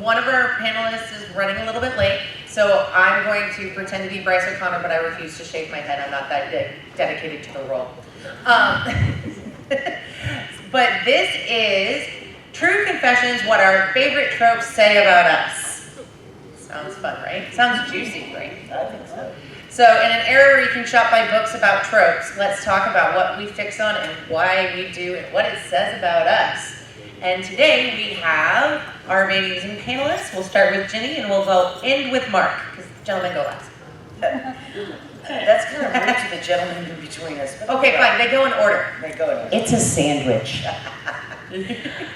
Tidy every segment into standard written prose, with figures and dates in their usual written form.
one of our panelists is running a little bit late, so I'm going to pretend to be Bryce O'Connor, but I refuse to shave my head. I'm not that dedicated to the role. But this is True Confessions, What Our Favorite Tropes Say About Us. Sounds fun, right? Sounds juicy, right? I think so. So in an era where you can shop by books about tropes, let's talk about what we fix on and why we do and what it says about us. And today we have our amazing panelists. We'll start with Gini and we'll end with Marc, because gentlemen go last. That's kind of rude to the gentleman in between us. Okay, fine. They go in order. They go in order. It's a sandwich.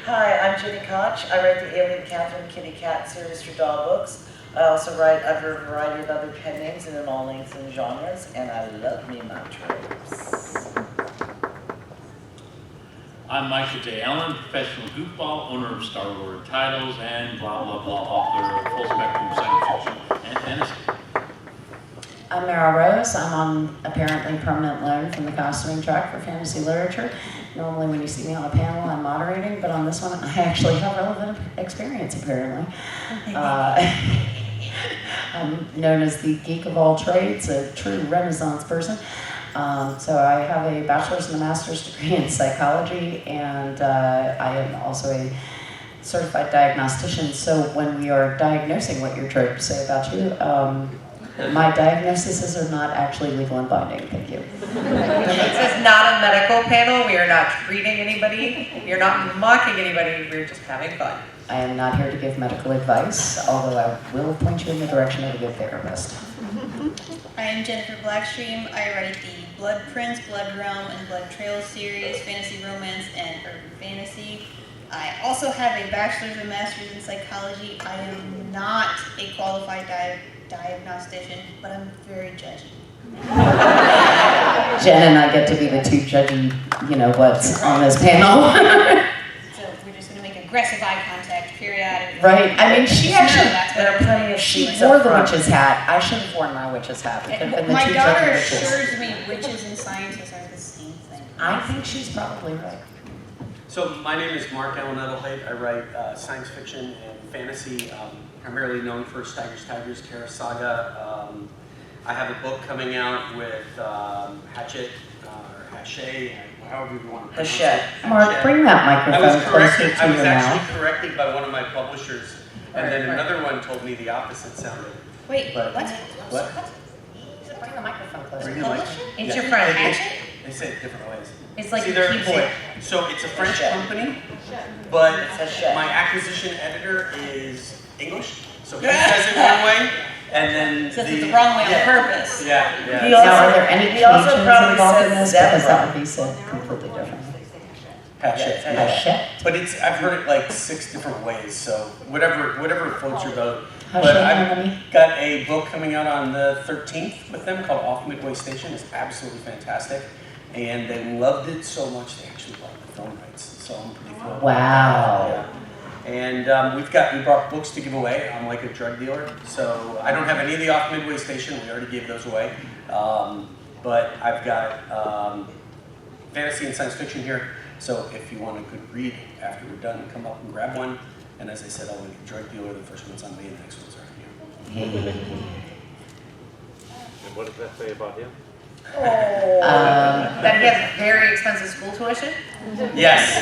Hi, I'm Gini Koch. I write the Alien Catherine Kitty Cat series for doll books. I also write under a variety of other pen names and in all lengths and genres, and I love me my tropes. I'm Michael J. Allen, professional goofball, owner of Star Wars titles, and blah, blah, blah, author of full spectrum science fiction and fantasy. I'm Mera Rose. I'm on apparently permanent loan from the costuming track for fantasy literature. Normally when you see me on a panel, I'm moderating, but on this one, I actually have relevant experience, apparently. I'm known as the geek of all trades, a true Renaissance person. So I have a bachelor's and a master's degree in psychology, and I am also a certified diagnostician. So when we are diagnosing what your tropes say about you, my diagnoses are not actually legal and binding. Thank you. This is not a medical panel. We are not treating anybody. We are not mocking anybody. We're just having fun. I am not here to give medical advice, although I will point you in the direction of a good therapist. I am Jennifer Blackstream. I write the Blood Prince, Blood Realm, and Blood Trail series, fantasy romance, and urban fantasy. I also have a bachelor's and master's in psychology. I am not a qualified diagnostician, but I'm very judgy. Jen and I get to be the two judgy, what's on this panel. So we're just going to make aggressive eye contact periodically. Right. I mean, she actually, There are plenty of she sheets wore up the front. witch's hat. I should have worn my witch's hat. We could have been the My two daughter judgy witches. assures me witches and scientists are the same thing. I think she's probably right. So my name is Marc Edelheit. I write science fiction and fantasy, primarily known for Tigers, Kara Saga. I have a book coming out with Hatchet, or Hachette, however you want to pronounce it. Hachette. Marc, bring that I was microphone closer corrected. to I was your actually mouth. corrected by one of my publishers, and then another one told me the opposite sounded. Wait, But- what? What? Bring the microphone closer. Bring the mic. It's Yeah. your friend. They say it different ways. It's like See, a they're- keyboard. So it's a French Hachette. company, but Hachette. my acquisition editor is English, so he says it one way, and then Says it the wrong way on yeah. purpose. Yeah, He yeah. also- Now, are there any he also Cajuns probably involved in says this? Because zebra. that would be said completely differently. Hachette, Yeah. yeah. Hachette. But I've heard it like 6 different ways, so whatever floats your boat. But Hachette, I've honey. got a book coming out on the 13th with them called Off Midway Station. It's absolutely fantastic. And they loved it so much they actually bought the film rights. So I'm pretty thrilled. Wow. Yeah. And we brought books to give away. I'm like a drug dealer, so I don't have any of the Off Midway Station. We already gave those away. But I've got fantasy and science fiction here. So if you want a good read after we're done, come up and grab one. And as I said, I'm like a drug dealer. The first one's on me, the next one's on you. And what does that say about him? That he has very expensive school tuition. Yes.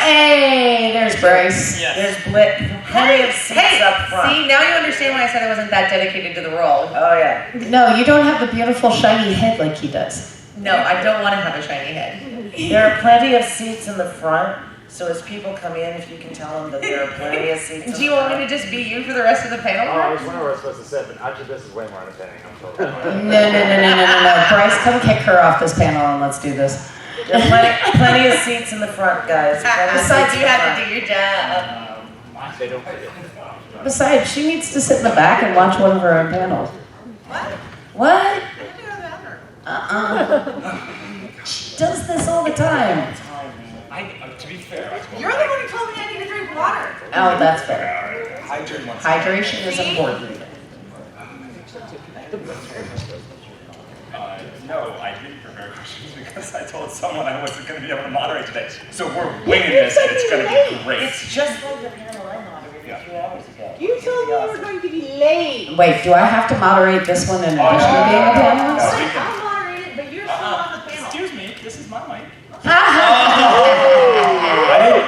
Hey, there's Bryce. There's plenty of seats up front. See, now you understand why I said I wasn't that dedicated to the role. Oh yeah. No, you don't have the beautiful shiny head like he does. No, I don't want to have a shiny head. There are plenty of seats in the front, so as people come in, if you can tell them that there are plenty of seats. Do you want me to just be you for the rest of the panel? Oh, I was wondering what I was supposed to say, but actually this is way more entertaining. I'm totally No. Bryce, come kick her off this panel and let's do this. There are plenty of seats in the front, guys. Plenty of Besides, seats you in the have front. to do your job. They don't forget. Besides, she needs to sit in the back and watch one of her own panels. What? She does this all the time. To be fair, You're the one who told me I need to drink water. Oh, that's fair. hydrate once. Hydration is important. No, I didn't prepare questions because I told someone I wasn't going to be able to moderate today. So we're winging this, and it's going to be great. It's just like the panel I moderated Yeah. 2 hours ago. You told me you were going to be late. Wait, do I have to moderate this one in addition to being a panelist? No, we can- I'll moderate it, but you're still on the panel. Excuse me, this is my mic.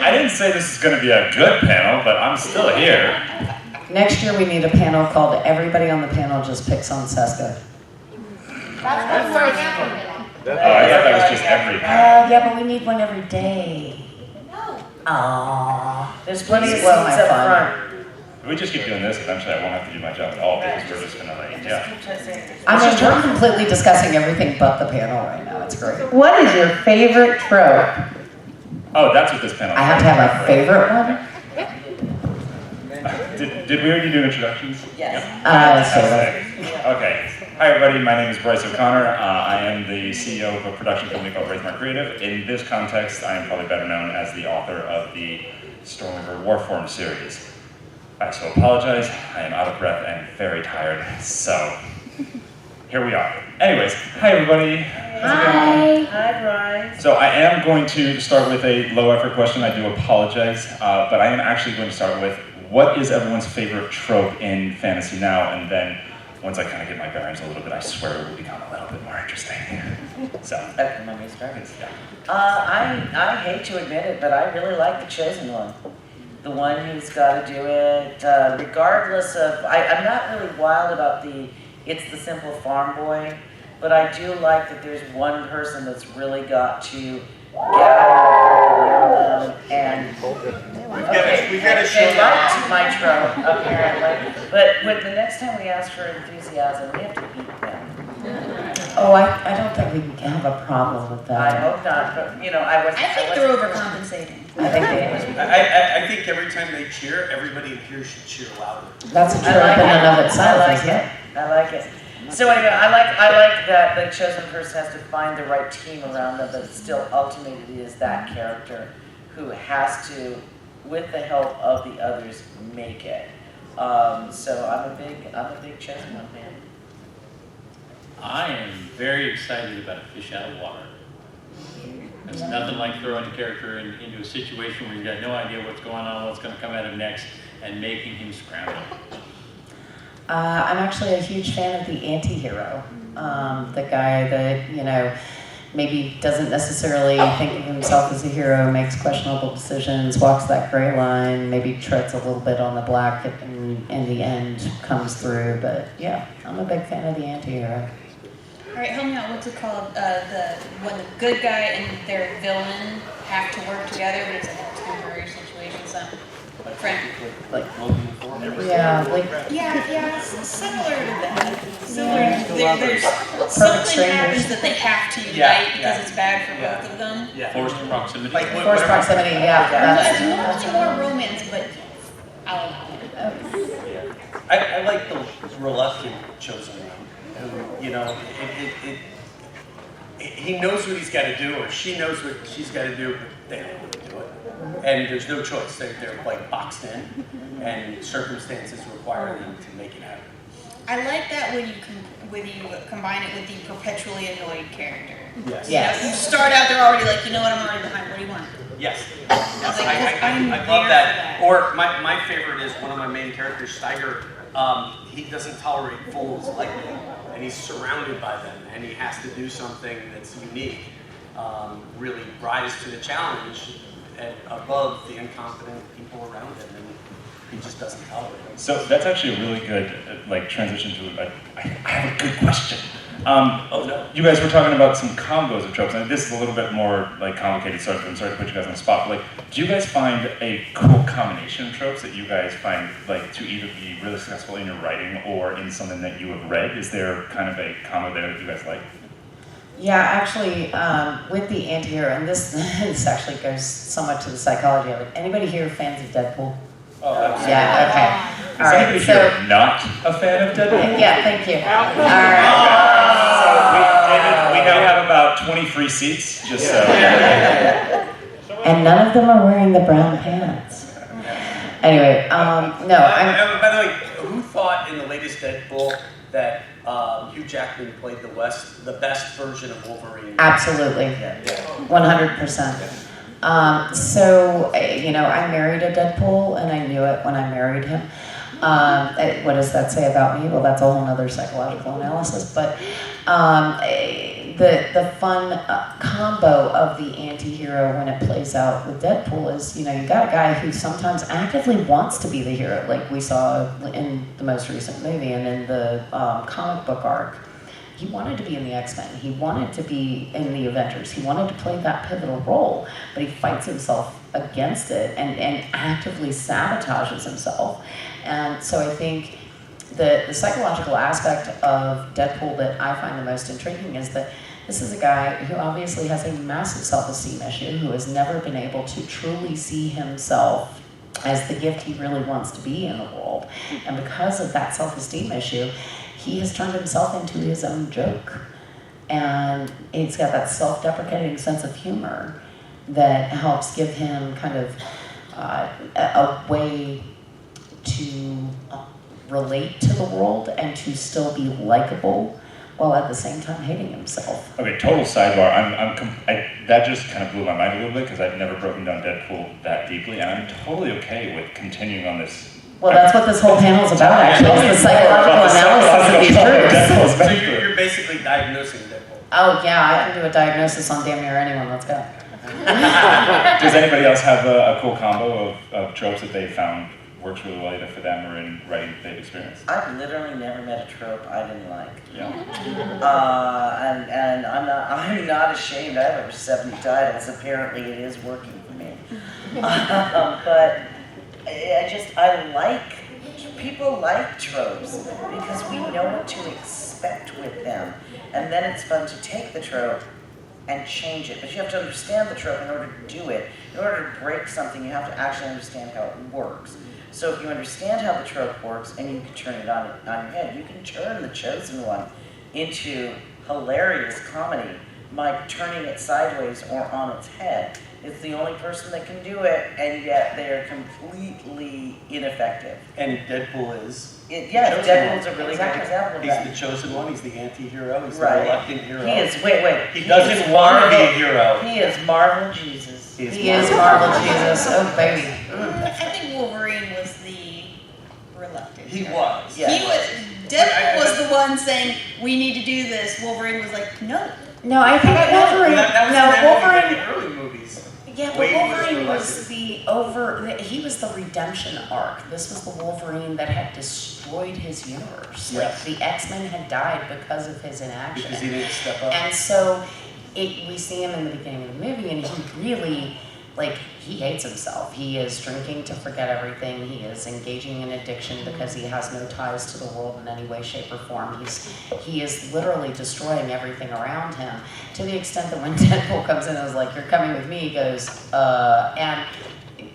I didn't say this is going to be a good panel, but I'm still here. Next year we need a panel called Everybody on the Panel Just Picks on Seska. That's what we're happening. Oh, I thought that was just every panel. Yeah, but we need one every day. No. Aww. There's plenty of seats Well, my up fun. front. If we just keep doing this, eventually I won't have to do my job at all because we're just going to like, Just yeah. keep trying to say. I mean, we're completely discussing everything but the panel right now. It's great. What is your favorite trope? Oh, that's what this panel is. I have to have a favorite one? Did we already do introductions? Yes. Sort of. Okay. Hi everybody, my name is Bryce O'Connor. I am the CEO of a production company called Wraithmark Creative. In this context, I am probably better known as the author of the Stormweaver Warform series. I so apologize, I am out of breath and very tired, so here we are. Anyways, hi everybody. Hi. Hi, Bryce. So I am going to start with a low effort question, I do apologize, but I am actually going to start with what is everyone's favorite trope in fantasy now, and then once I kind of get my bearings a little bit, I swear it will become a little bit more interesting. So, Okay, let me start. yeah. I hate to admit it, but I really like the chosen one. The one who's got to do it, regardless of, I'm not really wild about it's the simple farm boy, but I do like that there's one person that's really got to gather them and We've got to show they liked my trope, apparently. But the next time we ask for enthusiasm, we have to beat them. Oh, I don't think we can have a problem with I that. hope not, but I think they're overcompensating. I think they, I think every time they cheer, everybody in here should cheer louder. that's a I trope like in it. and of itself, I like isn't it. it? I like it. So anyway, I like that the chosen person has to find the right team around them, but still ultimately is that character who has to, with the help of the others, make it. So I'm a big chosen one fan. I am very excited about a fish out of water. There's nothing like throwing a character into a situation where you got no idea what's going on, what's going to come at him next, and making him scramble. I'm actually a huge fan of the anti-hero. The guy that, maybe doesn't necessarily think of himself as a hero, makes questionable decisions, walks that gray line, maybe treads a little bit on the black, and in the end comes through. But yeah, I'm a big fan of the anti-hero. All right, help me out. What's it called? When the good guy and their villain have to work together, but it's like a temporary situation. Something. Friend. Yeah, like Yeah, similar to that. There's something Strangers. happens that they have to unite Yeah, because yeah. it's bad for Yeah. both of them. Yeah. Forced proximity. Like, forced proximity. Yeah, So that's it's more romance, but I'll allow it. I like the reluctant chosen one. He knows what he's got to do, or she knows what she's got to do, but they don't want to do it. And there's no choice. They're like boxed in, and circumstances require them to make it happen. I like that when you combine it with the perpetually annoyed character. Yes. Yes. You start out, they're already like, you know what, I'm already behind. What do you want? Yes. I was like, I'm I there love for that. that. Or my favorite is one of my main characters, Steiger. He doesn't tolerate fools like me, and he's surrounded by them, and he has to do something that's unique. Really rise to the challenge above the incompetent people around him, and he just doesn't tolerate it. So that's actually a really good transition to I have a good question. Oh no. You guys were talking about some combos of tropes, and this is a little bit more complicated, so I'm sorry to put you guys on the spot, but do you guys find a cool combination of tropes that you guys find to either be really successful in your writing or in something that you have read? Is there kind of a combo there that you guys like? Yeah, actually, with the anti-hero, and this actually goes somewhat to the psychology of it. Anybody here fans of Deadpool? Oh, absolutely. Yeah, okay. Is All right, anybody so, here not a fan of Deadpool? yeah, thank you. All right. We now have about 23 seats, just so. And none of them are wearing the brown pants. Anyway, no, I'm... By the way, who thought in the latest Deadpool that Hugh Jackman played the best version of Wolverine? Absolutely. Yeah. 100%. I married a Deadpool, and I knew it when I married him. What does that say about me? Well, that's a whole other psychological analysis. But the fun combo of the anti-hero when it plays out with Deadpool is, you got a guy who sometimes actively wants to be the hero, like we saw in the most recent movie and in the comic book arc. He wanted to be in the X-Men. He wanted to be in the Avengers. He wanted to play that pivotal role, but he fights himself against it and actively sabotages himself. And so I think the psychological aspect of Deadpool that I find the most intriguing is that this is a guy who obviously has a massive self-esteem issue, who has never been able to truly see himself as the gift he really wants to be in the world. And because of that self-esteem issue, he has turned himself into his own joke. And it's got that self-deprecating sense of humor that helps give him kind of a way to relate to the world and to still be likable while at the same time hating himself. Okay, total sidebar. That just kind of blew my mind a little bit because I've never broken down Deadpool that deeply, and I'm totally okay with continuing on this. Well, that's what this whole panel is about, actually, is the psychological analysis of these truths. So you're basically diagnosing Deadpool. Oh, yeah, I can do a diagnosis on damn near anyone. Let's go. Does anybody else have a cool combo of tropes that they found works really well either for them or in writing that they've experienced? I've literally never met a trope I didn't like. Yeah. And I'm not ashamed. I have over 70 titles. Apparently it is working for me. But people like tropes because we know what to expect with them. And then it's fun to take the trope and change it. But you have to understand the trope in order to do it. In order to break something, you have to actually understand how it works. So if you understand how the trope works and you can turn it on your head, you can turn The Chosen One into hilarious comedy by turning it sideways or on its head. It's the only person that can do it, and yet they are completely ineffective. And Deadpool is? Deadpool's a really good example of that. He's the chosen one, he's the anti-hero, he's Right. the reluctant hero. He is, wait. He doesn't want to be a hero. He is Marvel Jesus. He is Marvel Jesus. Oh, baby. I think Wolverine was the reluctant. He hero. was. Yeah. Deadpool was the one saying, we need to do this. Wolverine was like, no. No, I think Wolverine. Wolverine. The early movies. Yeah, but Wolverine was he was the redemption arc. This was the Wolverine that had destroyed his universe. Yes. Like, the X-Men had died because of his inaction. Because he didn't step up. And so, we see him in the beginning of the movie, and he really, he hates himself. He is drinking to forget everything. He is engaging in addiction because he has no ties to the world in any way, shape, or form. He is literally destroying everything around him, to the extent that when Deadpool comes in and is like, "You're coming with me," he goes, and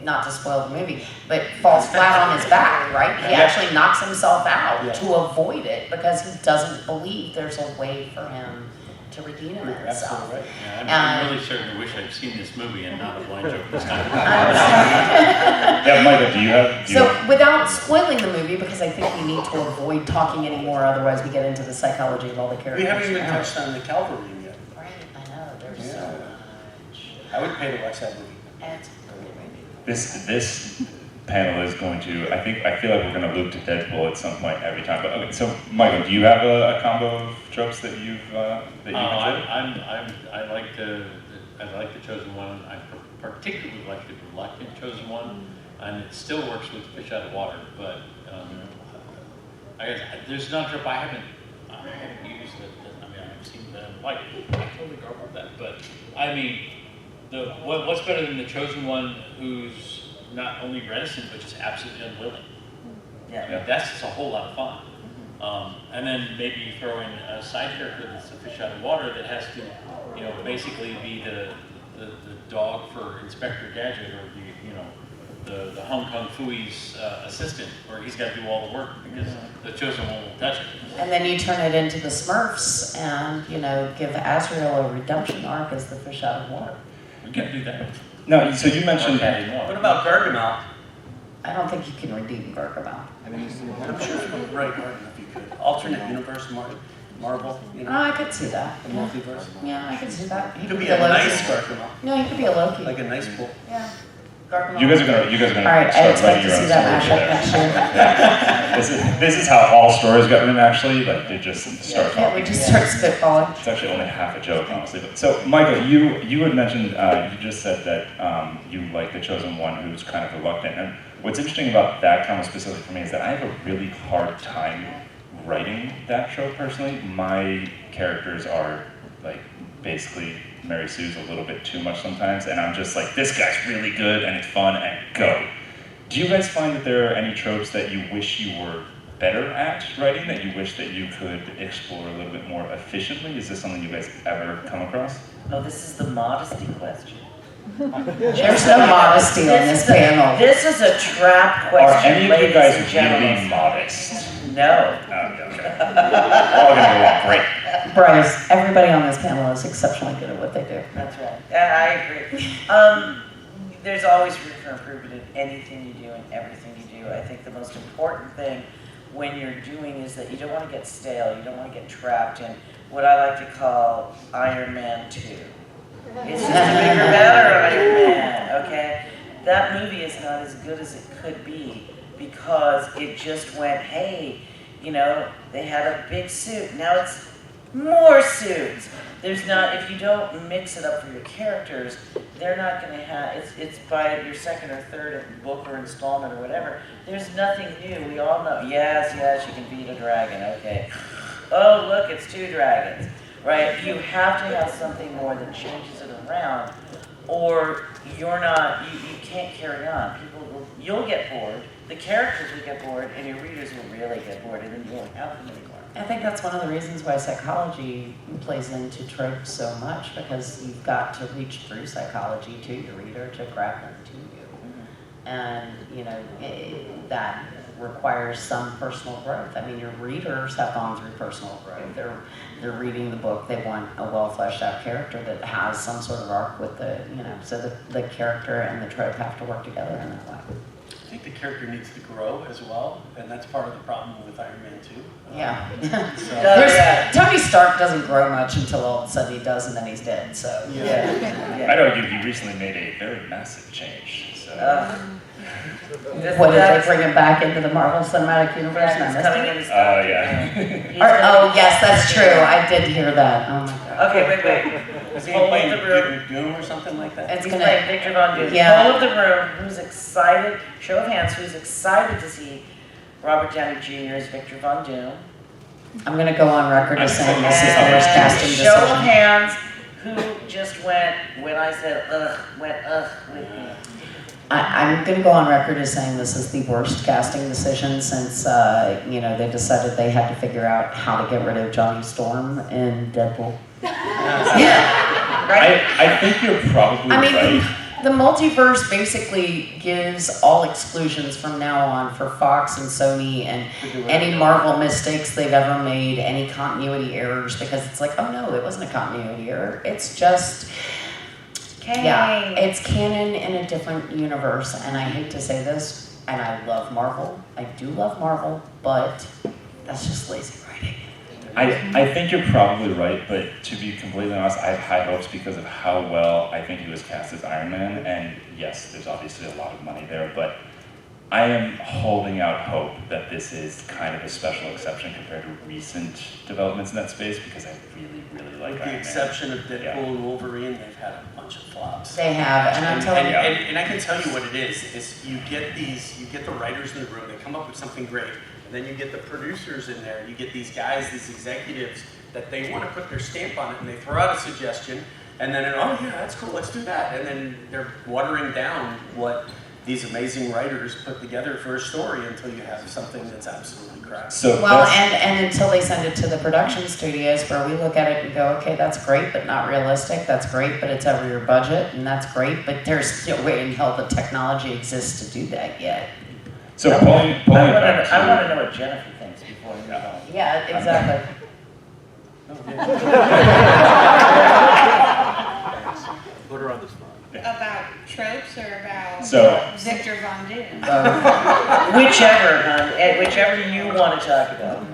not to spoil the movie, but falls flat on his back, right? He actually knocks himself out to avoid it because he doesn't believe there's a way for him to redeem himself. Absolutely right. Yeah, I'm really starting to wish I'd seen this movie and not a blind joke this time. Yeah, Michael, do you have? So, without spoiling the movie, because I think we need to avoid talking anymore, otherwise we get into the psychology of all the characters. We haven't even touched on the Calvary yet. Right, I know, there's so much. I would pay to watch that movie. It's a great movie. This panel is going to, I feel like we're going to loop to Deadpool at some point every time. But okay, so Michael, do you have a combo of tropes that you've enjoyed? I like the Chosen One. I particularly like the reluctant Chosen One, and it still works with Fish Out of Water. But I guess there's not a trope I haven't used. I've seen I totally garbled that. But I mean, what's better than the Chosen One who's not only reticent, but just absolutely unwilling? Yeah. That's just a whole lot of fun. And then maybe you throw in a side character that's a fish out of water that has to, basically be the dog for Inspector Gadget, or the Hong Kong Fooey's assistant, where he's got to do all the work because the Chosen One won't touch it. And then you turn it into the Smurfs and, give Azrael a redemption arc as the fish out of water. We can do that. No, so you mentioned. What about Gargamel? I don't think you can redeem Gargamel. I'm sure if you write hard enough you could. Alternate universe, Marc. Marvel, you know, I could see that. the multiverse. Yeah, I could see that. He could be a a Loki. nice Gargamel, No, he could be a Loki. like a nice bull. Yeah. Gargamel. You guys are gonna All right, I start expect writing to your see own that story. mashup next year. This is how all stories got written actually, like they just start Yeah, talking. we just start spitballing. It's actually only half a joke, honestly. But, so, Michael, you had mentioned, you just said that you like the chosen one who's kind of reluctant. And what's interesting about that comment specifically for me is that I have a really hard time writing that trope personally. My characters are like basically Mary Sue's a little bit too much sometimes, and I'm just like, this guy's really good and it's fun and go. Do you guys find that there are any tropes that you wish you were better at writing, that you wish that you could explore a little bit more efficiently? Is this something you guys ever come across? Oh, this is the modesty question. There's no modesty on this panel. This is a trap Are question, any of you ladies guys and really gentlemen. modest? No. Oh, okay. We're all gonna go along, great. Bryce, everybody on this panel is exceptionally good at what they do. That's right. Yeah, I agree. There's always room for improvement in anything you do and everything you do. I think the most important thing when you're doing is that you don't want to get stale. You don't want to get trapped in what I like to call Iron Man 2. It's just a bigger, better Iron Man, okay? That movie is not as good as it could be because it just went, hey, you know, they had a big suit, now it's more suits. There's not, if you don't mix it up for your characters, they're not going to have, it's by your second or third book or installment or whatever. There's nothing new. We all know, yes, you can beat a dragon, okay. Oh, look, it's 2 dragons, right? You have to have something more that changes it around, or you're not, you can't carry on. You'll get bored, the characters will get bored, and your readers will really get bored, and then you won't have them anymore. I think that's one of the reasons why psychology plays into tropes so much, because you've got to reach through psychology to your reader to grab them to you. And, you know, that requires some personal growth. I mean, your readers have gone through personal growth. They're reading the book, they want a well fleshed out character that has some sort of arc with the, you know, so the character and the trope have to work together in that way. I think the character needs to grow as well, and that's part of the problem with Iron Man 2. Yeah. Yeah. Tony Stark doesn't grow much until all of a sudden he does, and then he's dead. So Yeah. I'd argue he recently made a very massive change. So. What did they bring him back into the Marvel Cinematic Universe? And I He's missed coming it? in. Yeah. Yes, that's true. I did hear that. Oh my god. Okay, wait. Is he Poll playing of the room. Doom or something like that? It's He's gonna. playing Victor Von Doom. Yeah. Poll of the room, who's excited, show of hands, who's excited to see Robert Downey Jr. as Victor Von Doom? I'm gonna go on record as saying this is the worst And casting show of decision. hands, who just went, when I said ugh, went ugh with me. I'm gonna go on record as saying this is the worst casting decision since you know, they decided they had to figure out how to get rid of Johnny Storm in Deadpool. Yeah. Right? I think you're probably I mean, right. the multiverse basically gives all exclusions from now on for Fox and Sony and any Marvel mistakes they've ever made, any continuity errors, because it's like, oh no, it wasn't a continuity error. It's just, yeah, it's canon in a different universe. And I hate to say this, and I love Marvel. I do love Marvel, but that's just lazy writing. I think you're probably right, but to be completely honest, I have high hopes because of how well I think he was cast as Iron Man. And yes, there's obviously a lot of money there, but I am holding out hope that this is kind of a special exception compared to recent developments in that space because I really, really like With Iron the Man. exception of Deadpool and Wolverine, they've had a bunch of flops. They have, and I'm telling you. And I can tell you what it is you get the writers in the room, they come up with something great, and then you get the producers in there, you get these guys, these executives, that they want to put their stamp on it, and they throw out a suggestion, and then, oh yeah, that's cool, let's do that, and then they're watering down what these amazing writers put together for a story until you have something that's absolutely crap. So Well, that's- and until they send it to the production studios where we look at it and go, okay, that's great, but not realistic. That's great, but it's over your budget, and that's great, but there's no way in hell the technology exists to do that yet. So pulling it back I want to, to know what Jennifer thinks before we move on. Yeah, exactly. Put her on the spot. About tropes or about So- Victor Von Doom? Whichever, hon, whichever you want to talk about.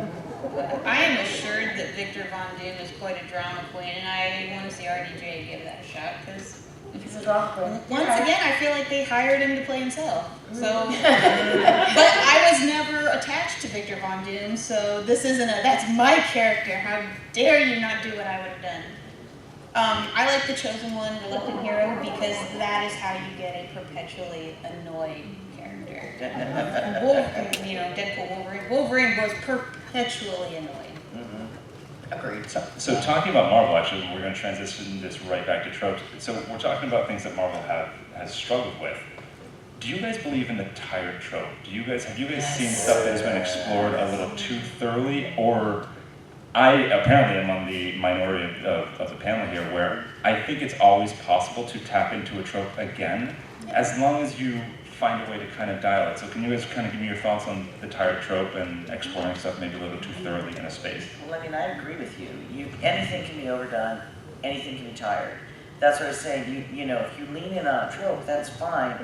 I am assured that Victor Von Doom is quite a drama queen, and I want to see RDJ give that a shot, because He's a drama queen. once again, I feel like they hired him to play himself. So, but I was never attached to Victor Von Doom, so this isn't that's my character. How dare you not do what I would have done? I like the Chosen One, Reluctant Hero, because that is how you get a perpetually annoyed character. Wolverine, Deadpool Wolverine. Wolverine was perpetually annoyed. Agreed. So talking about Marvel, actually, we're going to transition this right back to tropes. So we're talking about things that Marvel has struggled with. Do you guys believe in the tired trope? Have you guys seen stuff that has been explored a little too thoroughly? Or I apparently am on the minority of the panel here, where I think it's always possible to tap into a trope again, as long as you find a way to kind of dial it. So can you guys kind of give me your thoughts on the tired trope and exploring stuff maybe a little too thoroughly in a space? Well, I mean, I agree with you. Anything can be overdone, anything can be tired. That's what I was saying. You know, if you lean in on a trope, that's fine,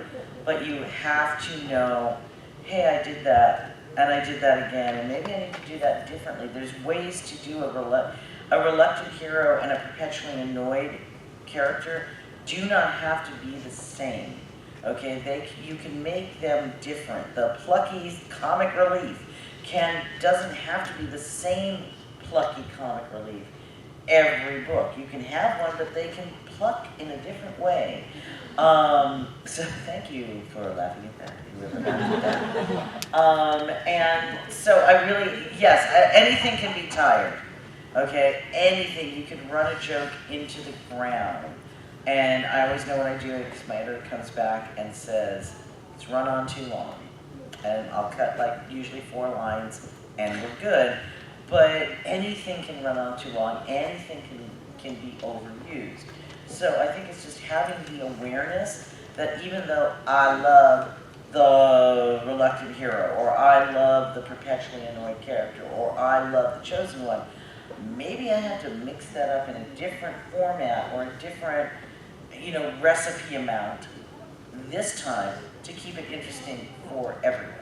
but you have to know, hey, I did that, and I did that again, and maybe I need to do that differently. There's ways to do a reluctant hero and a perpetually annoyed character do not have to be the same. Okay, you can make them different. The plucky comic relief doesn't have to be the same plucky comic relief every book. You can have one, but they can pluck in a different way. So thank you for laughing at that. Whoever laughed at that. And so anything can be tired. Okay, anything. You can run a joke into the ground. And I always know when I do it because my editor comes back and says, it's run on too long. And I'll cut usually 4 lines and we're good. But anything can run on too long, anything can be overused. So I think it's just having the awareness that even though I love the reluctant hero, or I love the perpetually annoyed character, or I love the chosen one, maybe I have to mix that up in a different format or a different recipe amount this time to keep it interesting for everyone.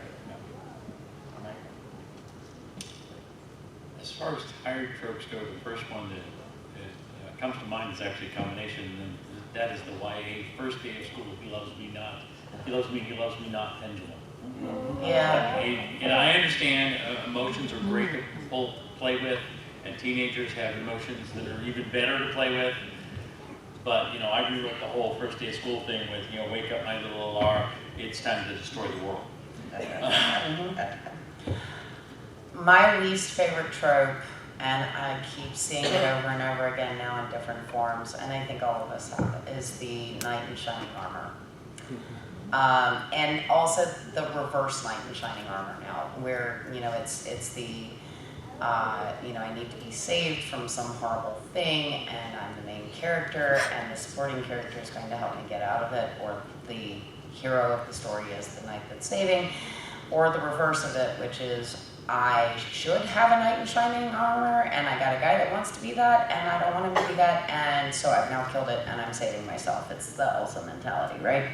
As far as tired tropes go, the first one that comes to mind is actually a combination, and that is the YA first day of school, he loves me not, he loves me not pendulum. Yeah. And I understand emotions are great to play with, and teenagers have emotions that are even better to play with. But I grew up the whole first day of school thing with wake up my little alarm, it's time to destroy the world. My least favorite trope, and I keep seeing it over and over again now in different forms, and I think all of us have it, is the knight in shining armor. And also the reverse knight in shining armor now, where it's the I need to be saved from some horrible thing, and I'm the main character, and the supporting character is going to help me get out of it, or the hero of the story is the knight that's saving, or the reverse of it, which is I should have a knight in shining armor, and I got a guy that wants to be that, and I don't want him to be that, and so I've now killed it, and I'm saving myself. It's the Elsa mentality, right?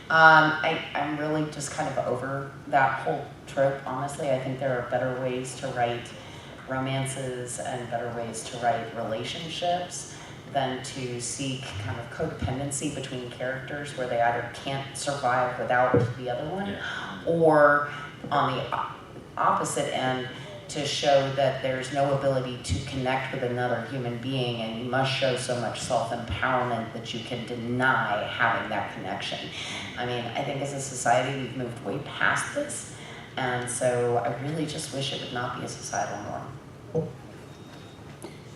I'm really just kind of over that whole trope, honestly. I think there are better ways to write romances and better ways to write relationships than to seek kind of codependency between characters where they either can't survive without the other one, or on the opposite end, to show that there's no ability to connect with another human being, and you must show so much self-empowerment that you can deny having that connection. I mean, I think as a society we've moved way past this, and so I really just wish it would not be a societal norm.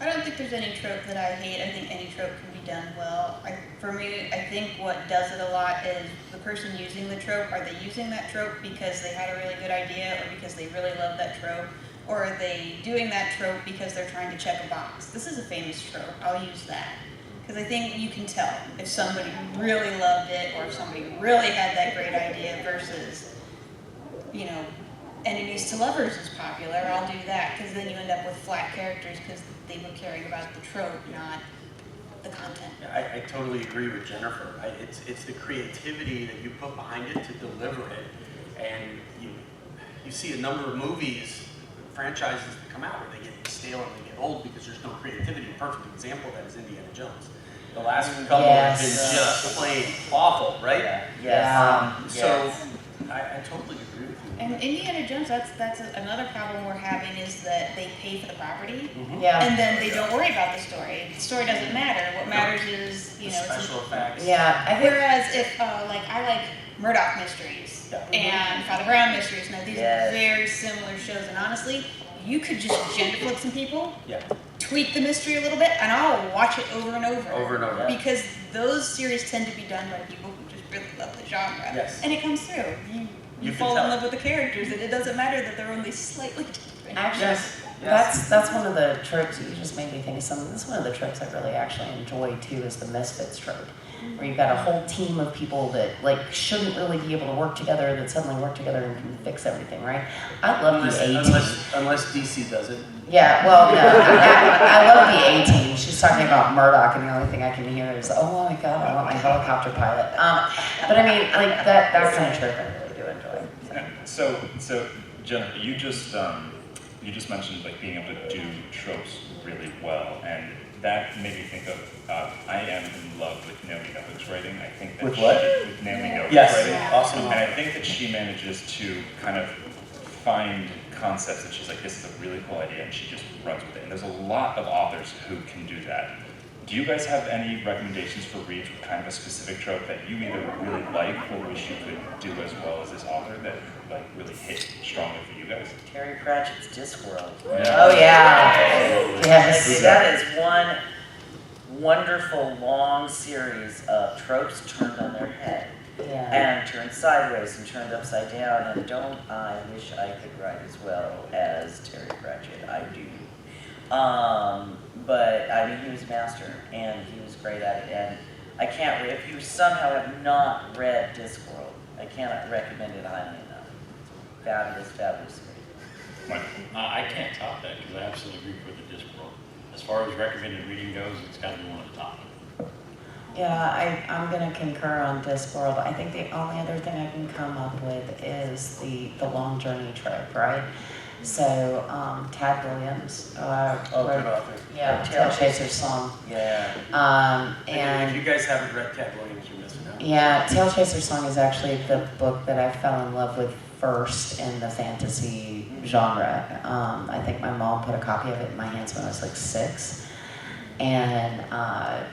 I don't think there's any trope that I hate. I think any trope can be done well. For me, I think what does it a lot is the person using the trope. Are they using that trope because they had a really good idea, or because they really love that trope? Or are they doing that trope because they're trying to check a box? This is a famous trope. I'll use that. Because I think you can tell if somebody really loved it, or if somebody really had that great idea versus, enemies to lovers is popular. I'll do that, because then you end up with flat characters because they were caring about the trope, not the content. I totally agree with Jennifer. It's the creativity that you put behind it to deliver it. And you see a number of movies franchises that come out where they get stale and they get old because there's no creativity. A perfect example of that is Indiana Jones. The last couple have been just plain awful, right? So I totally agree with you. And Indiana Jones, that's another problem we're having is that they pay for the property, Yeah. and then they don't worry about the story. The story doesn't matter. What matters is, you know, Special effects. Yeah, I think. whereas if, like, I like Murdoch mysteries and Father Brown mysteries. Now, these are very similar shows, and honestly, you could just gender flip some people, tweak the mystery a little bit, and I'll watch it over and over. Over and over. Because those series tend to be done by people who just really love the genre. Yes. And it comes through. You can fall tell. in love with the characters, and it doesn't matter that they're only slightly different. Actually, that's one of the tropes. You just made me think of something. This is one of the tropes I really actually enjoy too. Is the misfits trope, where you've got a whole team of people that like shouldn't really be able to work together, that suddenly work together and can fix everything, right? I love the A team. Unless DC does it. Yeah, well, no, I love the A team. She's talking about Murdoch, and the only thing I can hear is, "Oh my God, I want my helicopter pilot." But I mean, like that kind of trope I really do enjoy. So Jennifer, you just mentioned like being able to do tropes really well, and that made me think of I am in love with Naomi Novick's writing. I think that With what? with Naomi Novick's Yes, writing, awesome. and I think that she manages to kind of find concepts that she's like, this is a really cool idea, and she just runs with it. And there's a lot of authors who can do that. Do you guys have any recommendations for reads with kind of a specific trope that you either really like or wish you could do as well as this author that like really hit strongly for you guys? Terry Pratchett's Discworld. Oh yeah, yes. That is one wonderful long series of tropes turned on their head. Yeah. And turned sideways and turned upside down, and don't I wish I could write as well as Terry Pratchett, I do. But I mean, he was a master, and he was great at it, and I can't, if you somehow have not read Discworld, I cannot recommend it highly enough. Fabulous, fabulous series. Mike? I can't top that because I absolutely agree with the Discworld. As far as recommended reading goes, it's got to be one of the top. Yeah, I'm going to concur on Discworld. I think the only other thing I can come up with is the long journey trope, right? So, Tad Williams Good wrote, author. Tail Chaser's Song. Yeah. And if you guys haven't read Ted Williams, you're missing out. yeah, Tail Chaser's Song is actually the book that I fell in love with first in the fantasy genre. I think my mom put a copy of it in my hands when I was like 6. And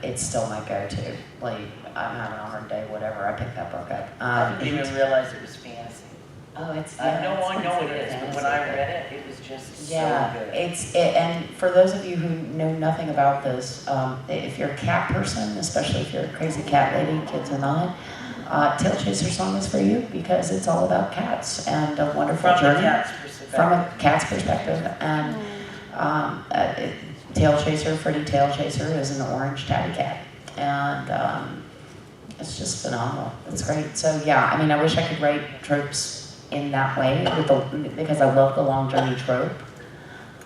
it's still my go-to. Like, I'm having a hard day, whatever, I pick that book up. I didn't even realize it was fantasy. Oh, it's I know it's it is, but when I read it, it was just yeah, so good. and for those of you who know nothing about this, if you're a cat person, especially if you're a crazy cat lady, kids or not, Tail Chaser's Song is for you because it's all about cats and a wonderful journey from a cat's perspective. And Tail Chaser, Freddy Tail Chaser, is an orange tabby cat, and it's just phenomenal. It's great. So yeah, I mean, I wish I could write tropes in that way because I love the long journey trope.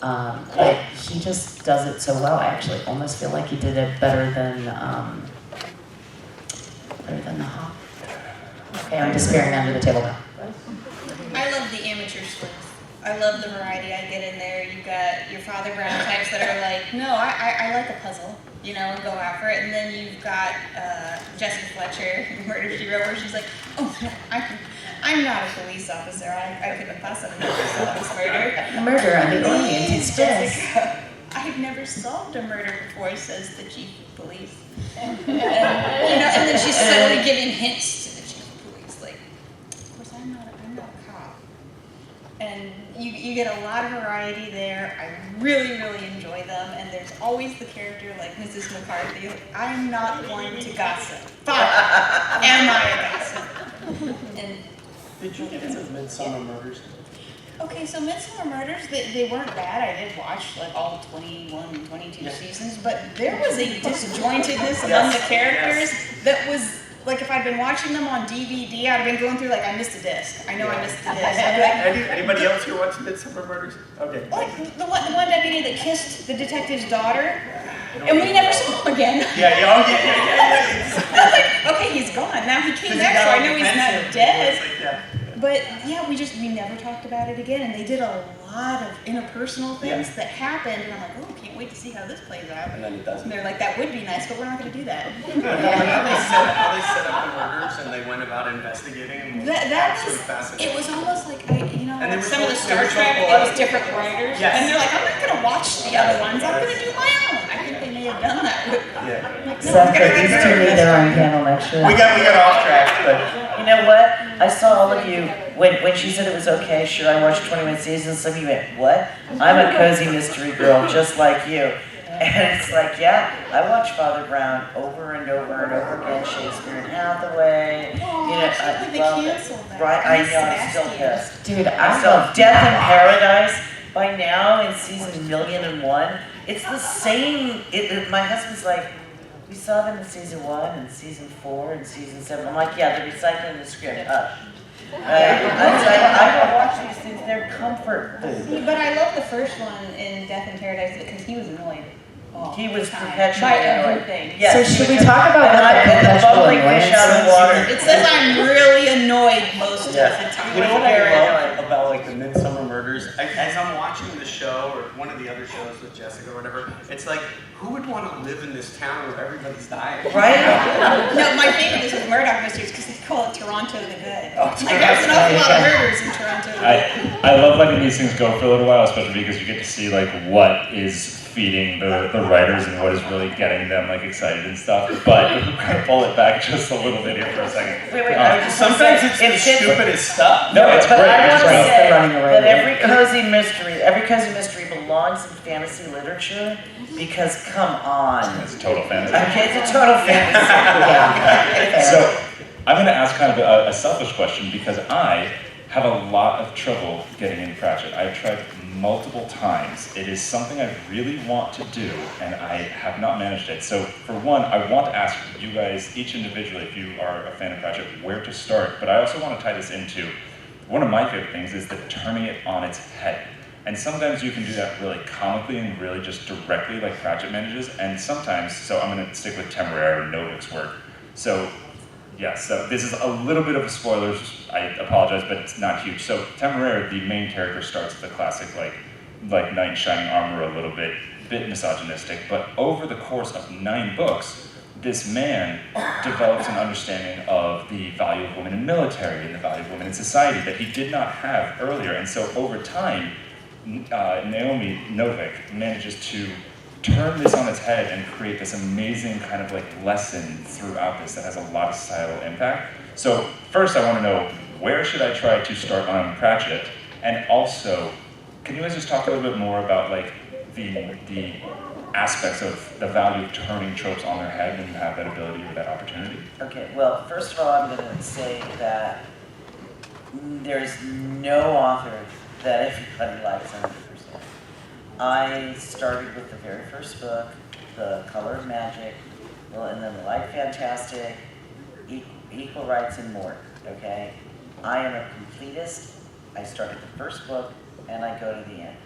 But he just does it so well. I actually almost feel like he did it better than the Hawk. Okay, I'm disappearing under the table now. I love the amateur sleuth. I love the variety I get in there. You've got your Father Brown types that are like, no, I like a puzzle, you know, and go after it. And then you've got Jessie Fletcher, Murder, She Wrote, where she's like, oh, no, I'm not a police officer. I couldn't possibly solve this murder. Murder on the Orient Please, Express. Jessica, I've never solved a murder before, says the chief of police. And then she's slowly giving hints to the chief of police, like, of course, I'm not a cop. And you get a lot of variety there. I really, really enjoy them. And there's always the character like Mrs. McCarthy. Like, I'm not one to gossip, but am I a gossip? And Did you get into Midsummer Murders? okay, so Midsummer Murders, they weren't bad. I did watch like all 21, 22 seasons, but there was a disjointedness among the characters that was, like if I'd been watching them on DVD, I'd have been going through like, I missed a disc. I know I missed a disc. Anybody else here watch Midsummer Murders? Okay. Like the one deputy that kissed the detective's daughter, and we never saw him again. Yeah. I was like, okay, he's gone. Now he came back, so I know he's not dead. Yeah. But yeah, we never talked about it again, and they did a lot of interpersonal things that happened, and I'm like, oh, can't wait to see how this plays out. And then it doesn't. And they're like, that would be nice, but we're not going to do that. How they set up the murders and they went about investigating them. That was, Absolutely fascinating. it was almost like, And they were some of the so- Star they were so Trek, it polite. was different writers, Yes. and they're like, I'm not going to watch the other ones, I'm going to do my own. I think they may have done that with, Yeah. like, no, Seth, I'm gonna these write two my need own their own history. panel next year. We got off track, but You know what? I saw all of you, when she said it was okay, sure, I watched 21 seasons, some of you went, what? I'm a cozy mystery girl, just like you. And it's like, yeah, I watch Father Brown over and over and over again, Shakespeare and Hathaway. Oh, You know, I can't believe they love it. canceled that. Right, I miss know, I'm still Sebastian. pissed. Dude, I So love Death in Paradise, by now in season 1,000,001, it's the same, my husband's like, we saw them in season 1 and season 4 and season 7. I'm like, yeah, they're recycling the script, I don't watch these things, they're comfort food. But I love the first one in Death in Paradise because he was annoyed. all He was the time perpetually by annoyed. everything. Yes. So should we talk about what the And the perpetual bubbling fish out of annoyance water. It says I'm really annoyed most of the time. you know what I Very love about like the Midsummer Murders? As I'm watching the show or one of the other shows with Jessica or whatever, it's like, who would want to live in this town where everybody's dying? Right? No, my favorite is with Murdoch Mysteries because they call it Toronto the Good. Oh, Like there's an awful lot of murders in Toronto the Good. I love letting these things go for a little while, especially because you get to see like what is feeding the writers and what is really getting them like excited and stuff. But if we're gonna pull it back just a little bit here for a second. Wait, I just wanna Sometimes say, it's the stupidest stuff. No, it's But great. I It's want to great. say running away that with every cozy mystery belongs in fantasy literature because come on. It's a total fantasy. Okay, it's a total fantasy. Yeah. So I'm going to ask kind of a selfish question because I have a lot of trouble getting in Pratchett. I've tried multiple times. It is something I really want to do, and I have not managed it. So for one, I want to ask you guys, each individually, if you are a fan of Pratchett, where to start. But I also want to tie this into one of my favorite things is the turning it on its head. And sometimes you can do that really comically and really just directly like Pratchett manages, and sometimes, so I'm going to stick with Temeraire and Novik's work. So yes, so this is a little bit of a spoiler, I apologize, but it's not huge. So Temeraire, the main character, starts with the classic like knight in shining armor, a little bit misogynistic, but over the course of 9 books, this man develops an understanding of the value of women in military and the value of women in society that he did not have earlier. And so over time, Naomi Novik manages to turn this on its head and create this amazing kind of like lesson throughout this that has a lot of societal impact. So first I want to know, where should I try to start on Pratchett? And also, can you guys just talk a little bit more about like the aspects of the value of turning tropes on their head when you have that ability or that opportunity? Okay, well, first of all, I'm going to say that there's no author that everybody likes 100%. I started with the very first book, The Color of Magic, and then The Light Fantastic, Equal Rights and more, okay? I am a completist. I start at the first book, and I go to the end.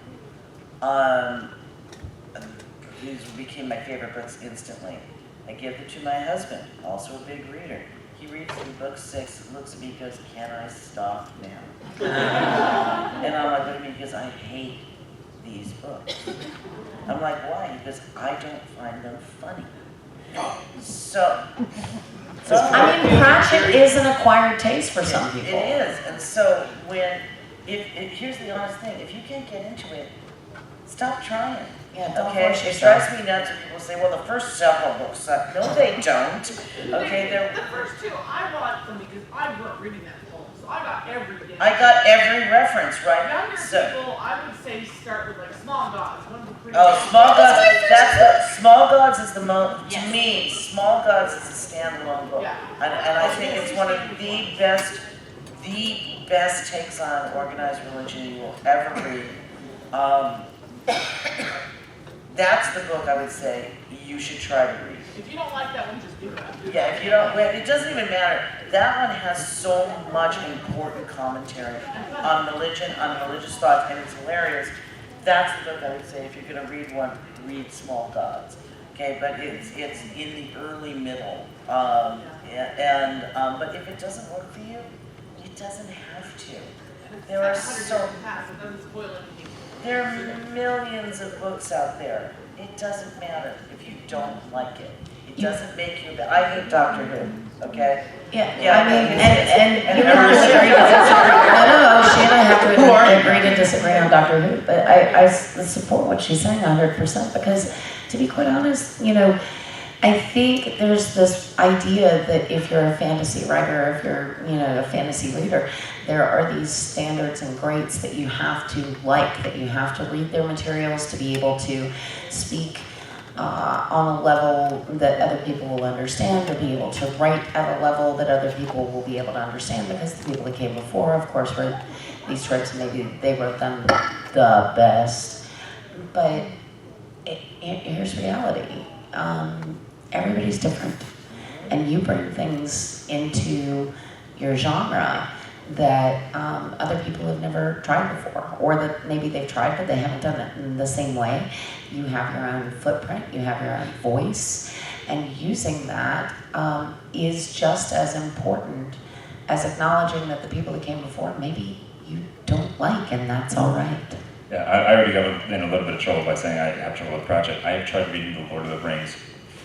These became my favorite books instantly. I give them to my husband, also a big reader. He reads through book 6, looks at me, goes, "Can I stop now?" And I'm like, what do you mean? Because I hate these books. I'm like, why? Because I don't find them funny. So I mean, Pratchett is an acquired taste for some people. It is, and so here's the honest thing: if you can't get into it, stop trying. Yeah, don't Okay, force it yourself. drives me nuts when people say, "Well, the first several books suck." No, they don't. Okay, they're. The first 2, I watched them because I grew up reading that poem, so I got every day. I got every reference right. Younger So, people, I would say start with like Small Gods, one of the pretty. Small Gods. my first That's what Small Gods is the most. Yes. To me, Small Gods is a standalone book, Yeah. and I think it's one of the best takes on organized religion you will ever read. That's the book I would say you should try to read. If you don't like that one, just give it up. Yeah, if you don't, it doesn't even matter. That one has so much important commentary on religion, on religious thoughts, and it's hilarious. That's the book I would say if you're going to read one, read Small Gods. Okay, but it's in the early middle, but if it doesn't work for you, It doesn't have to. There are there are millions of books out there. It doesn't matter if you don't like it. It doesn't make you. I hate Doctor Who. Okay. Yeah, Yeah, I mean, and you have to agree to disagree. No, she and I have to agree to disagree on Doctor Who, but I support what she's saying 100% because, to be quite honest, you know, I think there's this idea that if you're a fantasy writer, if you're, you know, a fantasy reader, there are these standards and greats that you have to like, that you have to read their materials to be able to speak on a level that other people will understand, or be able to write at a level that other people will be able to understand, because the people that came before, of course, wrote these tropes, and maybe they wrote them the best. But here's reality. Everybody's different, and you bring things into your genre that other people have never tried before, or that maybe they've tried but they haven't done it in the same way. You have your own footprint, you have your own voice, and using that is just as important as acknowledging that the people that came before maybe you don't like, and that's all right. Yeah, I already got in a little bit of trouble by saying I have trouble with Pratchett. I have tried reading The Lord of the Rings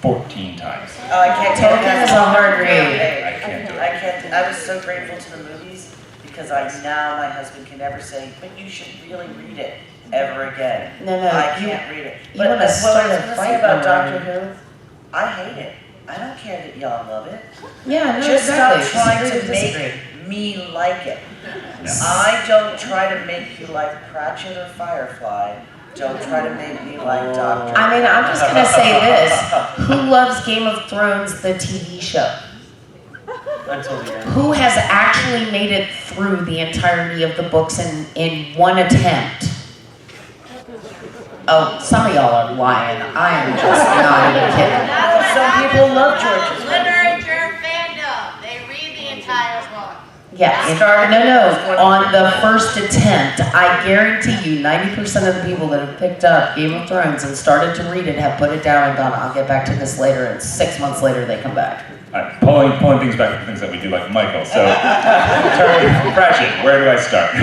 14 times. Oh, I can't. Tolkien is a hard read. I can't do it. I can't. I was so grateful to the movies because now my husband can never say, "But you should really read it ever again." No, I can't read it. you But wanna what I start was a going to fight say about around Doctor Who, I hate it. I don't care that y'all love it. Yeah, no, Just exactly. stop trying Disagree to disagree. make me like it. Yeah. I don't try to make you like Pratchett or Firefly. Don't try to make me like Doctor. I mean, I'm just gonna say this. Who loves Game of Thrones, the TV show? Until the end. Who has actually made it through the entirety of the books in one attempt? Oh, some of y'all are lying. I am just not even kidding. Some people love George's. Literature fandom. They read the entire book. Yeah, no. On the first attempt, I guarantee you 90% of the people that have picked up Game of Thrones and started to read it have put it down and gone, I'll get back to this later, and 6 months later they come back. I'm pulling things back to things that we do like Michael. So, Pratchett, where do I start?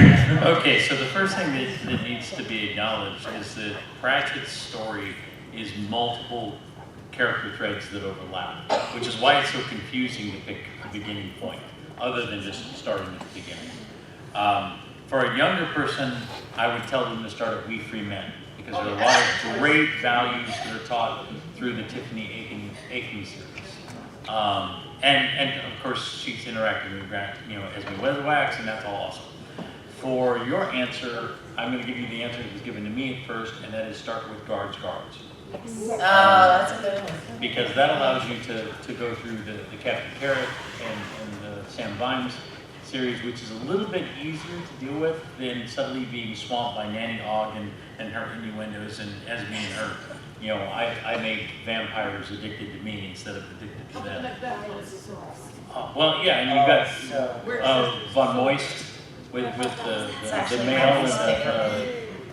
Okay, so the first thing that needs to be acknowledged is that Pratchett's story is multiple character threads that overlap, which is why it's so confusing to pick a beginning point, other than just starting at the beginning. For a younger person, I would tell them to start at We Free Men, because there are a lot of great values that are taught through the Tiffany Aching series. And of course, she's interacting with Esme Weatherwax, and that's all awesome. For your answer, I'm going to give you the answer that was given to me at first, and that is start with Guards. Oh, that's a good one. Because that allows you to go through the Captain Carrot and the Sam Vimes series, which is a little bit easier to deal with than suddenly being swamped by Nanny Ogg and her innuendos and Esme and her. I made vampires addicted to me instead of addicted to them. Well, yeah, and you've got Von Moist with the mail and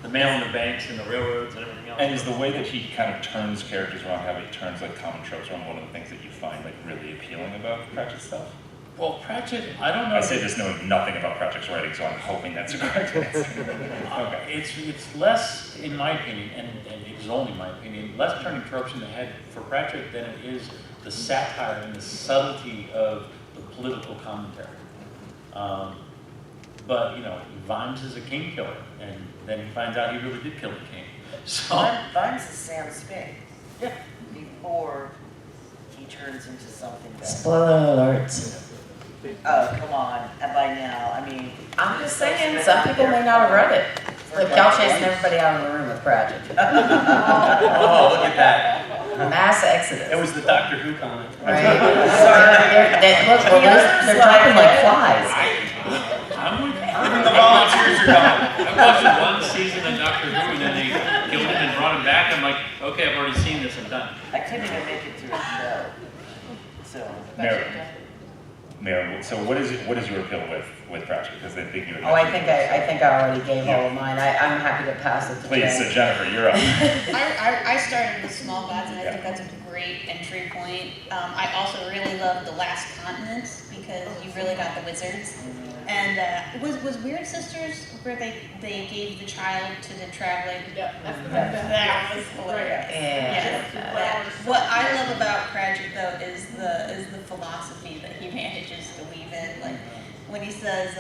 the mail and the banks and the railroads and everything else. And is the way that he kind of turns characters around, how he turns like common tropes around, one of the things that you find like really appealing about Pratchett's stuff? Well, Pratchett, I don't know. I say this knowing nothing about Pratchett's writing, so I'm hoping that's a correct answer. Okay. It's less, in my opinion, and it is only my opinion, less turning tropes in the head for Pratchett than it is the satire and the subtlety of the political commentary. But Vimes is a king killer, and then he finds out he really did kill the king. So Vimes is Sam Spade. Yeah. Before he turns into something better. Spoiler alerts. Oh, come on. And by now, I mean... I'm just saying, some people may not have read it. Like y'all chasing everybody out of the room with Pratchett. Oh, look at that. Mass exodus. It was the Doctor Who comment. Right? Look, they're dropping like flies. I'm with The volunteers are gone. I watched one season of Doctor Who, and then they killed him and brought him back. I'm like, okay, I've already seen this. I'm done. I couldn't even make it through a show. So... Mera, so what is your appeal with Pratchett? Because they think you would. Oh, I think I already gave all of mine. I'm happy to pass it to Please, Jen. so Jennifer, you're up. I started with Small Gods, and I think that's a great entry point. I also really love The Last Continent because you really got the wizards. And was Weird Sisters where they gave the child to the traveling? Yeah. That was hilarious. Yeah. What I love about Cratchit though is the philosophy that he manages to weave in. Like when he says,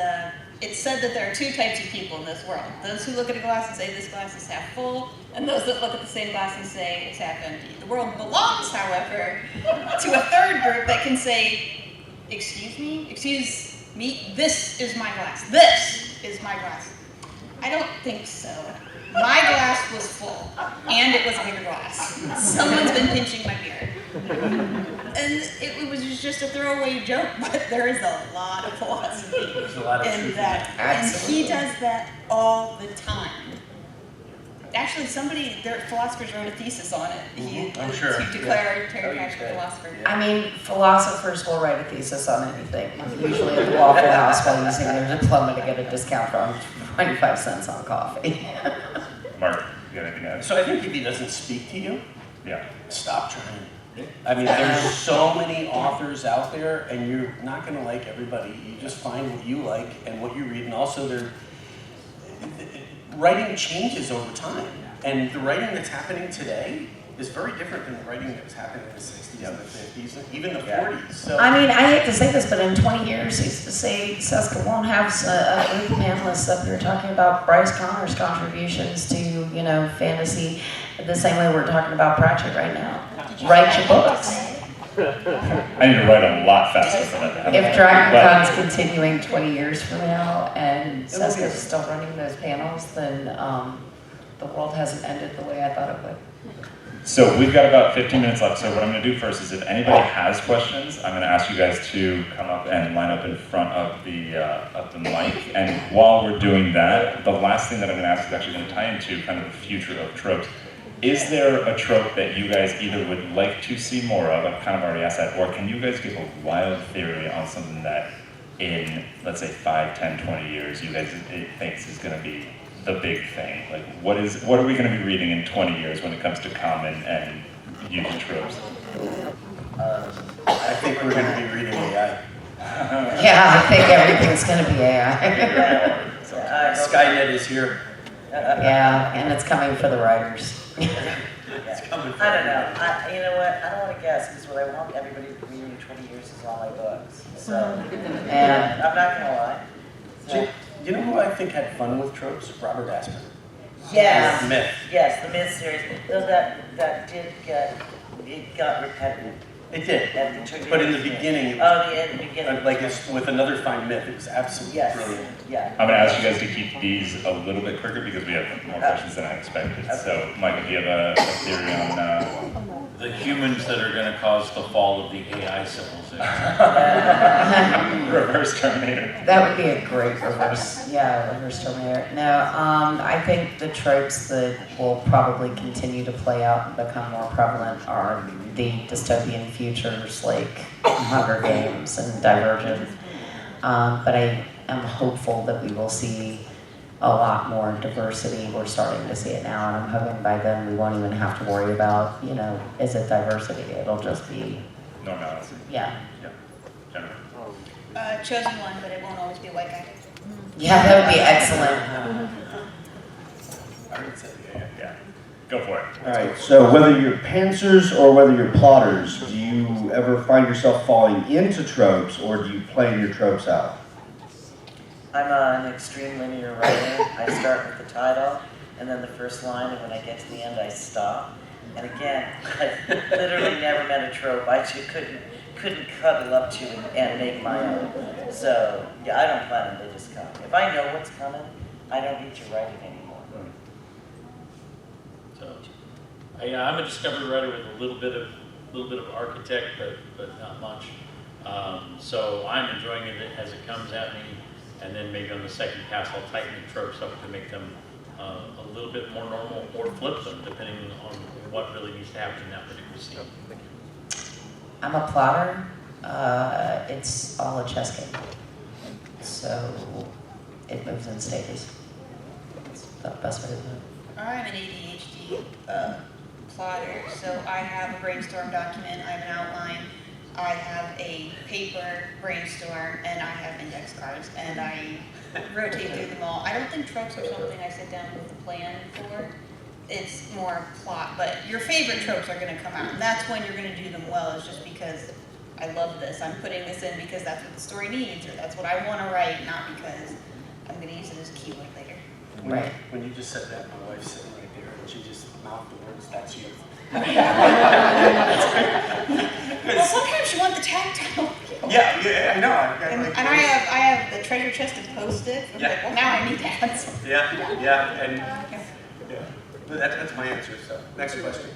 it's said that there are two types of people in this world. Those who look at a glass and say this glass is half full, and those that look at the same glass and say it's half empty. The world belongs, however, to a third group that can say, excuse me, this is my glass. This is my glass. I don't think so. My glass was full, and it was a bigger glass. Someone's been pinching my beer. And it was just a throwaway joke, but there is a lot of philosophy There's a lot of truth in in that. And he does that all the time. Actually, their philosophers wrote a thesis on it. I'm sure. To declare Terry Yeah. Pratchett a philosopher. I mean, philosophers will write a thesis on anything, usually at the Waffle House while using their diploma to get a discount from 25 cents on coffee. Mark, you got anything to add? So I think if he doesn't speak to you, Yeah. stop trying. I mean, there's so many authors out there, and you're not going to like everybody. You just find what you like and what you read, and also writing changes over time. And the writing that's happening today is very different than the writing that was happening in the 60s and the 50s, and even the 40s. So I mean, I hate to say this, but in 20 years, say Seska won't have with panelists up here talking about Bryce Connor's contributions to, fantasy the same way we're talking about Pratchett right now. Write your books. I need to write a lot faster for that. If DragonCon's continuing 20 years from now and Seska's still running those panels, then the world hasn't ended the way I thought it would. So we've got about 15 minutes left, so what I'm going to do first is if anybody has questions, I'm going to ask you guys to come up and line up in front of the mic. And while we're doing that, the last thing that I'm going to ask is actually going to tie into kind of the future of tropes. Is there a trope that you guys either would like to see more of, I've kind of already asked that, or can you guys give a wild theory on something that in, let's say, 5, 10, 20 years, you guys think is going to be the big thing? Like, what are we going to be reading in 20 years when it comes to common and unique tropes? I think we're going to be reading AI. Yeah, I think everything's going to be AI. Skynet is here. Yeah, and it's coming for the writers. It's coming. I don't know. You know what? I don't want to guess because what I want everybody to read in 20 years is all my books. So, And I'm not going to lie. So, You know who I think had fun with tropes? Robert Asper. yes. Myth. Yes, the Myth series. Though that did it got repetitive. It did. At the But in the beginning, it was, at the beginning. like it's with another fine myth, it was absolutely Yes. brilliant. Yeah. I'm going to ask you guys to keep these a little bit quicker because we have more questions than I expected. So, Michael, do you have a theory on... The humans that are going to cause the fall of the AI civilization. Reverse Terminator. that would be a great reverse Terminator. No, I think the tropes that will probably continue to play out and become more prevalent are the dystopian futures like Hunger Games and Divergent. But I am hopeful that we will see a lot more diversity. We're starting to see it now, and I'm hoping by then we won't even have to worry about, is it diversity? It'll just be, Normality. yeah. General. Chosen one, but it won't always be a white guy. Yeah, that would be excellent. I already said Yeah. Go for it. All right, so whether you're pantsers or whether you're plotters, do you ever find yourself falling into tropes or do you plan your tropes out? I'm an extreme linear writer. I start with the title and then the first line, and when I get to the end, I stop. And again, I literally never met a trope I just couldn't cuddle up to and make my own. So yeah, I don't plan them; they just come. If I know what's coming, I don't need to write it anymore. So, I'm a discovery writer with a little bit of architect, but not much. So I'm enjoying it as it comes at me, and then maybe on the second pass I'll tighten the tropes up to make them a little bit more normal, or flip them depending on what really needs to happen in that particular scene. I'm a plotter. It's all a chess game. So it moves in stages. It's the best way to do it. I'm an ADHD plotter, so I have a brainstorm document, I have an outline. I have a paper brainstorm, and I have index cards, and I rotate through them all. I don't think tropes are something I sit down with a plan for. It's more plot, but your favorite tropes are going to come out, and that's when you're going to do them well, is just because I love this. I'm putting this in because that's what the story needs, or that's what I want to write, not because I'm going to use it as a keyword later. Right. When you just said that, my wife's sitting right there, and she just mouthed the words, "That's you." Well, sometimes you want the tactile. Yeah, I know. And I have the treasure chest of Post-it. I'm Yeah. like, well, now I need that. Yeah, and that's my answer. So, next question.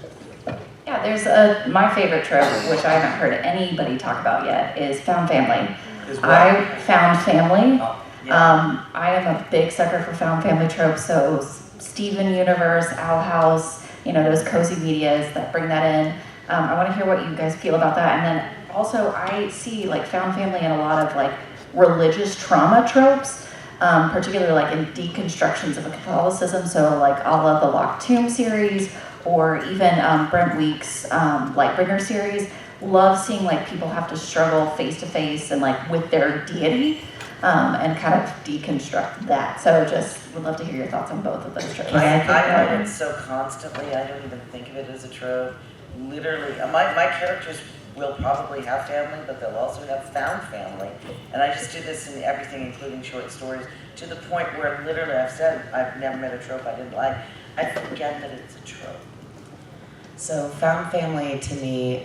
Yeah, there's my favorite trope, which I haven't heard anybody talk about yet, is found family. Is what? I found family. Yeah. I am a big sucker for found family tropes, so Steven Universe, Owl House, those cozy medias that bring that in. I want to hear what you guys feel about that. And then also I see like found family in a lot of like religious trauma tropes, particularly like in deconstructions of Catholicism. So like a la the Locked Tomb series, or even Brent Weeks' Lightbringer series. Love seeing like people have to struggle face to face and like with their deity, and kind of deconstruct that. So just would love to hear your thoughts on both of those tropes. I write it so constantly, I don't even think of it as a trope. Literally, my characters will probably have family, but they'll also have found family. And I just do this in everything, including short stories, to the point where literally I've said, I've never met a trope I didn't like. I forget that it's a trope. So found family to me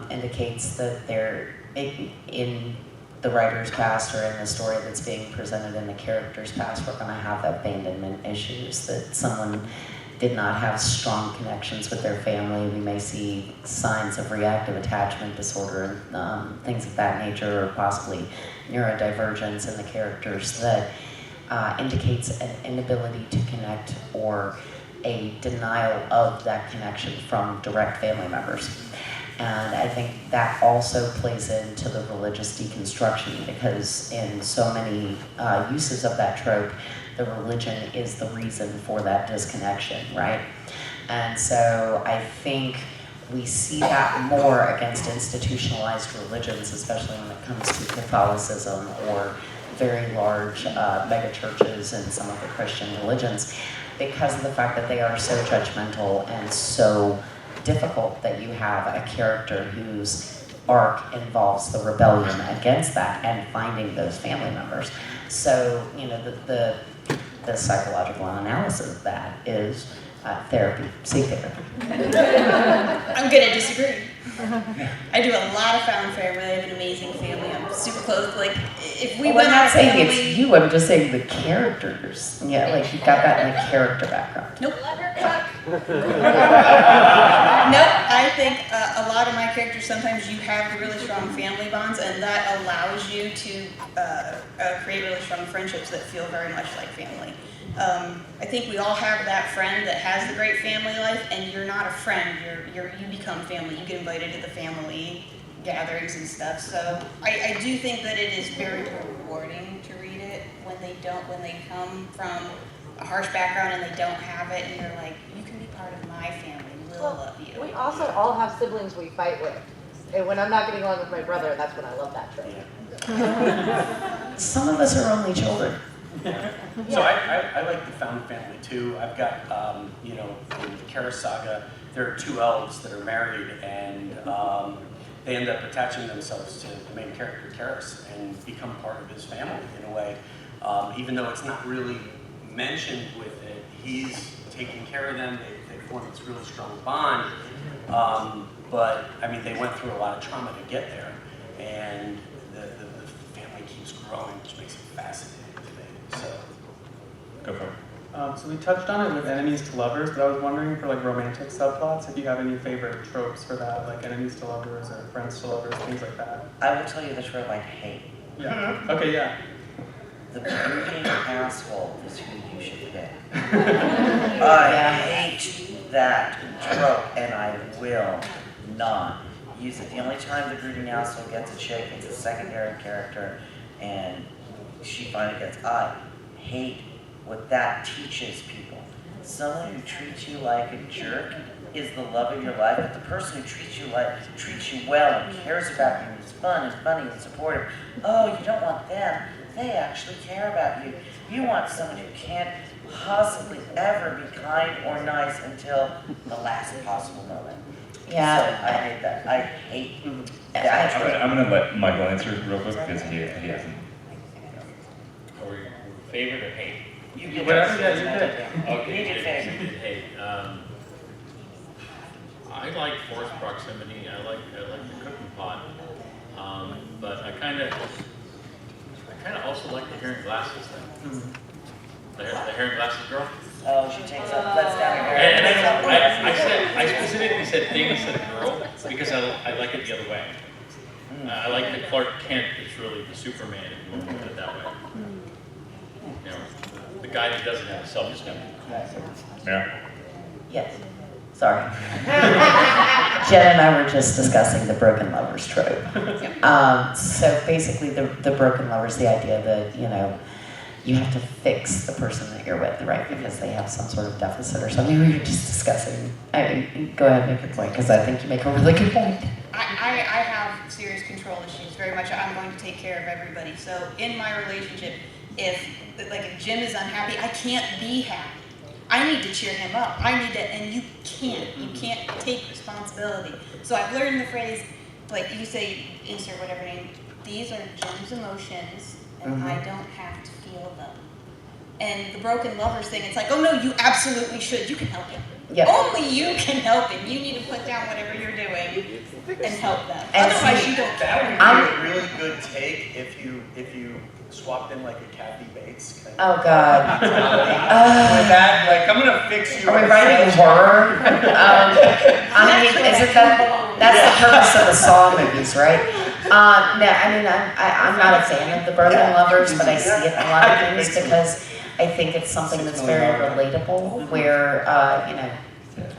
indicates that they're in the writer's past or in the story that's being presented in the character's past, we're going to have abandonment issues, that someone did not have strong connections with their family. We may see signs of reactive attachment disorder, things of that nature, or possibly neurodivergence in the characters that indicates an inability to connect or a denial of that connection from direct family members. And I think that also plays into the religious deconstruction, because in so many uses of that trope, the religion is the reason for that disconnection, right? And so I think we see that more against institutionalized religions, especially when it comes to Catholicism or very large megachurches and some of the Christian religions, because of the fact that they are so judgmental and so difficult, that you have a character whose arc involves the rebellion against that and finding those family members. So, the psychological analysis of that is therapy, seek therapy. I'm gonna disagree. I do a lot of found family. I have an amazing family. I'm super close. Like, if we went I'm on not a saying family, it's you, I'm just saying the characters. Yeah, like you've got that in the character background. nope. Nope. I think a lot of my characters, sometimes you have the really strong family bonds, and that allows you to create really strong friendships that feel very much like family. I think we all have that friend that has the great family life, and you're not a friend. You become family. You get invited to the family gatherings and stuff. So I do think that it is very rewarding to read it when they come from a harsh background and they don't have it, and you're like, you can be part of my family. We'll love you. We also all have siblings we fight with. And when I'm not getting along with my brother, that's when I love that trope. Some of us are only children. So I like the found family too. I've got, in the Karis saga, there are two elves that are married, and they end up attaching themselves to the main character, Karis, and become part of his family in a way. Even though it's not really mentioned with it, he's taking care of them. They form this really strong bond. But I mean, they went through a lot of trauma to get there, and the family keeps growing, which makes it fascinating to me. So, Go for it. So we touched on it with enemies to lovers, but I was wondering for like romantic subplots, if you have any favorite tropes for that, like enemies to lovers or friends to lovers, things like that. I will tell you the trope I hate. Yeah. Okay. Yeah. The brooding asshole is who you should pick. I hate that trope, and I will not use it. The only time the brooding asshole gets a chick, it's a secondary character, and she finally gets. I hate what that teaches people. someone who treats you like a jerk is the love of your life, but the person who treats you well and cares about you and is fun and funny and supportive, oh, you don't want them. They actually care about you. You want someone who can't possibly ever be kind or nice until the last possible moment. Yeah. So I hate that. I hate that. I'm going to let Michael answer real quick because he hasn't. Are we favorite or hate? You get Whatever that. you did. Okay, You did favorite. you did hate. I like forced proximity. I like the cooking pot. But I kind of also like the hair and glasses thing. The hair and glasses girl. Oh, she takes up, lets down her hair. And I specifically said things to the girl because I like it the other way. I like the Clark Kent is really the Superman, if you want to put it that way. You know, the guy that doesn't have a self-esteem. Yeah. Yes. Sorry. Jen and I were just discussing the broken lovers trope. So basically the broken lovers, the idea that, you have to fix the person that you're with, right? Because they have some sort of deficit or something. We were just discussing. Go ahead, make your point, because I think you make a really good point. I have serious control issues. Very much, I'm going to take care of everybody. So in my relationship, if Jim is unhappy, I can't be happy. I need to cheer him up. I need to, and you can't. You can't take responsibility. So I've learned the phrase, like you say, insert whatever name. These are Jim's emotions, and I don't have to feel them. And the broken lovers thing, it's like, oh no, you absolutely should. You can help him. Yep. Only you can help him. You need to put down whatever you're doing and help them. And Otherwise, see, you don't That care. would be a really good take if you swapped in like a Kathy Bates kind Oh, God. I'm gonna fix you. Are we writing horror? Isn't that's the purpose of the Saw movies, right? No, I'm not a fan of the broken lovers, but I see it in a lot of things because I think it's something that's very relatable where,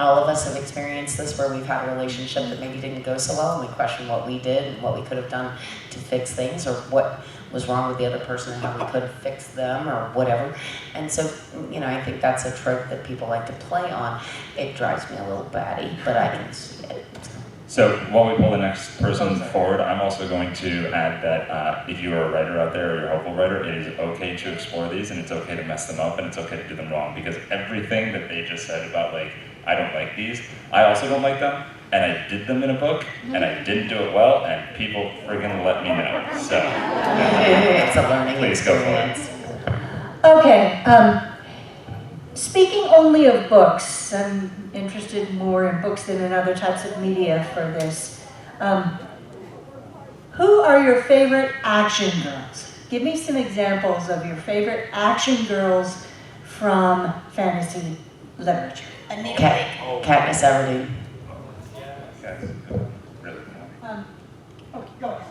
all of us have experienced this where we've had a relationship that maybe didn't go so well and we question what we did and what we could have done to fix things or what was wrong with the other person and how we could have fixed them or whatever. And so, I think that's a trope that people like to play on. It drives me a little batty, but I can see it. So while we pull the next person forward, I'm also going to add that if you are a writer out there or you're a hopeful writer, it is okay to explore these and it's okay to mess them up and it's okay to do them wrong because everything that they just said about I don't like these, I also don't like them and I did them in a book and I didn't do it well and people friggin' let me know. So It's a learning please go for it. experience. Okay, speaking only of books, I'm interested more in books than in other types of media for this. Who are your favorite action girls? Give me some examples of your favorite action girls from fantasy literature. Katniss Everdeen. Really? Okay, go ahead.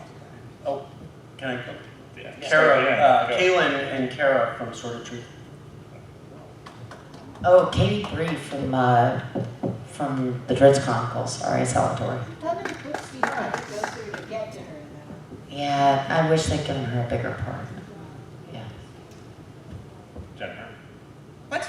Oh, can I go? Yeah. Kara, Kaylin and Kara from Sword of Truth. Oh, Katie Bree from the Dredge Chronicles, R.A. Salvatore. How many books do you have to go through to get to her now? Yeah, I wish they'd given her a bigger part. Yeah. Jennifer? What?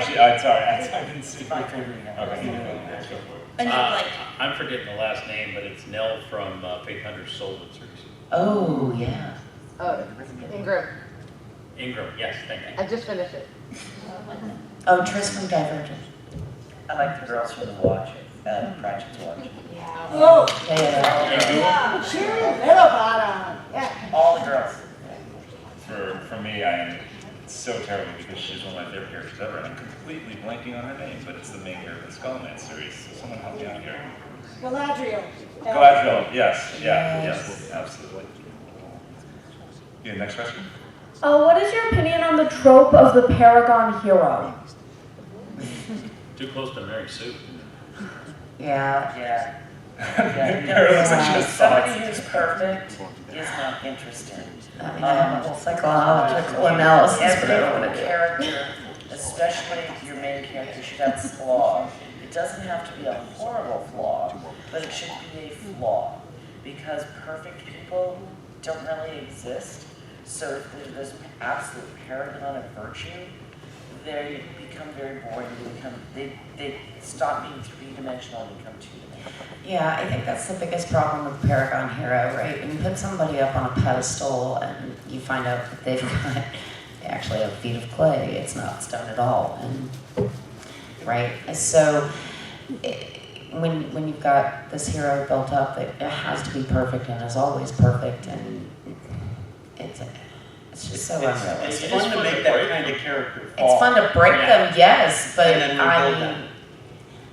Sorry, I didn't see my favorite. Okay. I'm forgetting the last name, but it's Nell from Faith Hunter's Soul series. Oh, yeah. Oh, Ingram. Ingram, yes, thank you. I just finished it. Oh, Triss from Divergent. I like the girls from the Watch, Pratchett's Watch. Oh, Yeah. Shirley Littlebottom. Yeah. All the girls. For me, I am so terrible because she's one of my favorite characters ever, and I'm completely blanking on her name, but it's the main character of the Skullman series. So someone help me out here. Galadriel. Galadriel, yes, yes, absolutely. Yeah, next question. What is your opinion on the trope of the Paragon hero? Too close to Mary Sue. Yeah. Yeah. Mara looks like she has Somebody thoughts. who's perfect is not interesting. I mean, I have a whole psychological analysis, but I don't Every want to do it. character, especially your main character, should have flaws. It doesn't have to be a horrible flaw, but it should be a flaw. Because perfect people don't really exist. So if there's this absolute paragon of virtue, they become very boring. They stop being three-dimensional and become two-dimensional. Yeah, I think that's the biggest problem with Paragon Hero, right? When you put somebody up on a pedestal and you find out that they've got, they actually have feet of clay, it's not stone at all, and right? So when you've got this hero built up, it has to be perfect and is always perfect, and it's just so unrealistic. It's fun to make that kind of character fall. It's fun to break them, yes, but And then rebuild them.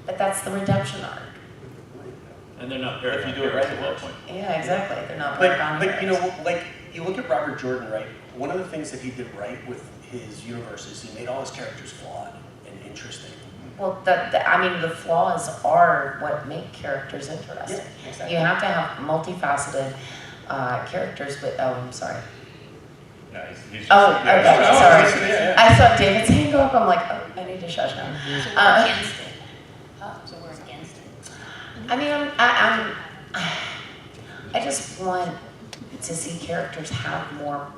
but that's the redemption arc. And they're not If Paragon you do it heroes right, at it that works. point. Yeah, exactly. They're not Paragon But you know, heroes. like you look at Robert Jordan, right? One of the things that he did right with his universe is he made all his characters flawed and interesting. Well, I mean, the flaws are what make characters interesting. Yeah, exactly. You have to have multifaceted characters, but, oh, I'm sorry. No, he's just, Oh, okay, sorry. yeah. I saw David's hand go up, I'm like, oh, I need to shush now. So we're against it. So we're against it. I mean, I just want to see characters have more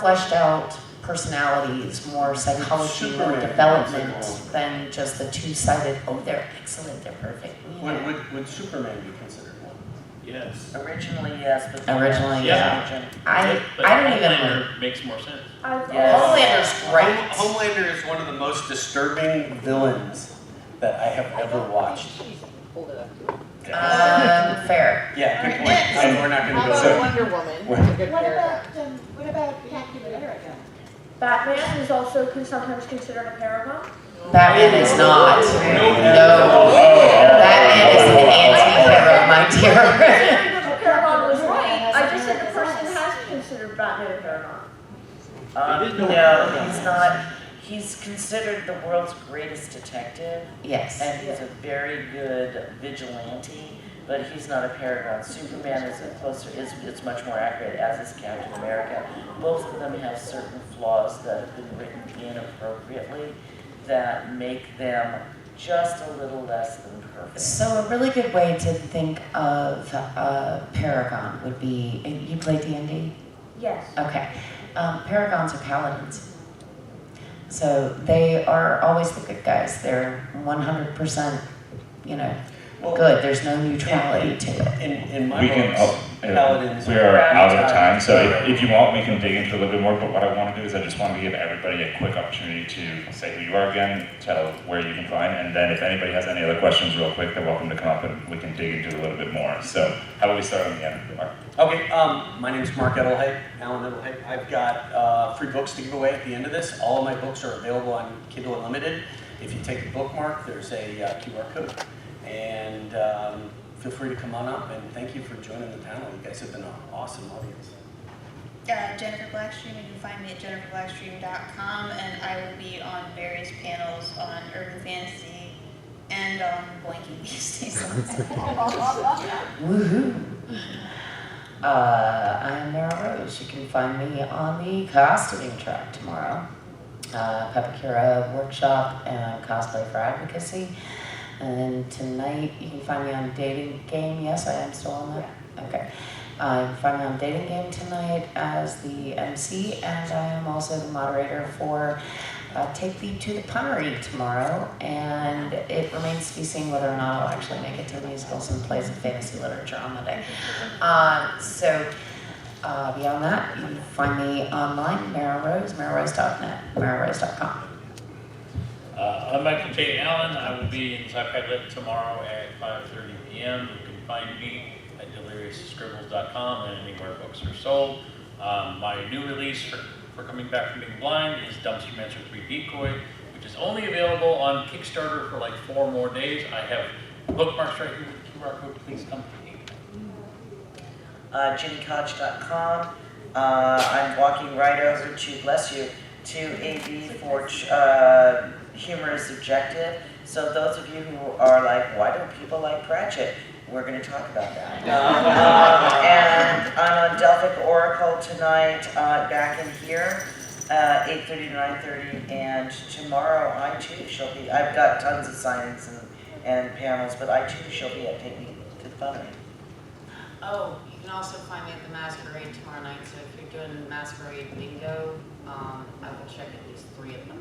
fleshed out personalities, more psychology, more Superman, development for than just the two-sided, oh, they're excellent, they're perfect. You know. Would Superman be considered one? Yes. Originally, yes, but Originally, yeah. I But don't even. Homelander makes more sense. Homelander's great. Homelander is one of the most disturbing villains that I have ever watched. Hold it up. Fair. Yeah, good point. We're not going to How go about there. Wonder Woman? That's a good paragraph. What about Captain America? Batman is also sometimes considered a paragon. Batman is not. No. Batman is an anti-hero, my dear. The paragon was right. I just said the person has considered Batman a paragon. No, he's not. He's considered the world's greatest detective. Yes. And he's a very good vigilante, but he's not a paragon. Superman is it's much more accurate, as is Captain America. Both of them have certain flaws that have been written inappropriately that make them just a little less than perfect. So a really good way to think of Paragon would be, you play D&D? Yes. Okay. Paragons are paladins. So they are always the good guys. They're 100%, good. There's no neutrality to it. In my we can, books, paladins we are out of time, so if you want, we can dig into a little bit more, but what I want to do is I just want to give everybody a quick opportunity to say who you are again, tell where you can find, and then if anybody has any other questions real quick, they're welcome to come up and we can dig into a little bit more. So how about we start on the end, Mark? Okay, my name's Marc Edelheit, Alan Edelheit. I've got 3 books to give away at the end of this. All of my books are available on Kindle Unlimited. If you take a bookmark, there's a QR code. And feel free to come on up, and thank you for joining the panel. You guys have been an awesome audience. Jennifer Blackstream. You can find me at jenniferblackstream.com, and I will be on various panels on urban fantasy and on blanking these days. Woohoo! I am Mera Rose. You can find me on the costuming track tomorrow. Pepakura workshop and cosplay for advocacy. And tonight you can find me on Dating Game. Yes, I am still on that. Okay. You can find me on Dating Game tonight as the MC, and I am also the moderator for Take Thee to the Punnery tomorrow. And it remains to be seen whether or not I'll actually make it to the musicals and plays of fantasy literature on Monday. Beyond that, you can find me online, Mera Rose, merarose.net, merarose.com. I'm Michael J. Allen. I will be in Sci-Fi Lit tomorrow at 5:30 p.m. You can find me at deliriousscribbles.com and anywhere books are sold. My new release for coming back from being blind is Dumpster Mancer 3 Decoy, which is only available on Kickstarter for like 4 more days. I have bookmarks right here with the QR code. Please come to me. JinnyKoch.com. I'm walking right over to, bless you, to AB for humor is subjective. So those of you who are like, why don't people like Pratchett? We're going to talk about that. And I'm on Delphic Oracle tonight, back in here, 8:30 to 9:30. And tomorrow I too shall be, I've got tons of signings and panels, but I too shall be at Take Me to the Punnery. Oh, you can also find me at the Masquerade tomorrow night. So if you're doing Masquerade bingo, I will check at least 3 of them.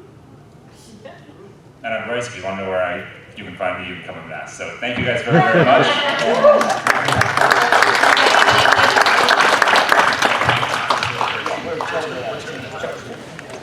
And I'm Bryce. If you want to know where you can find me, you can come and ask. So thank you guys very, very much.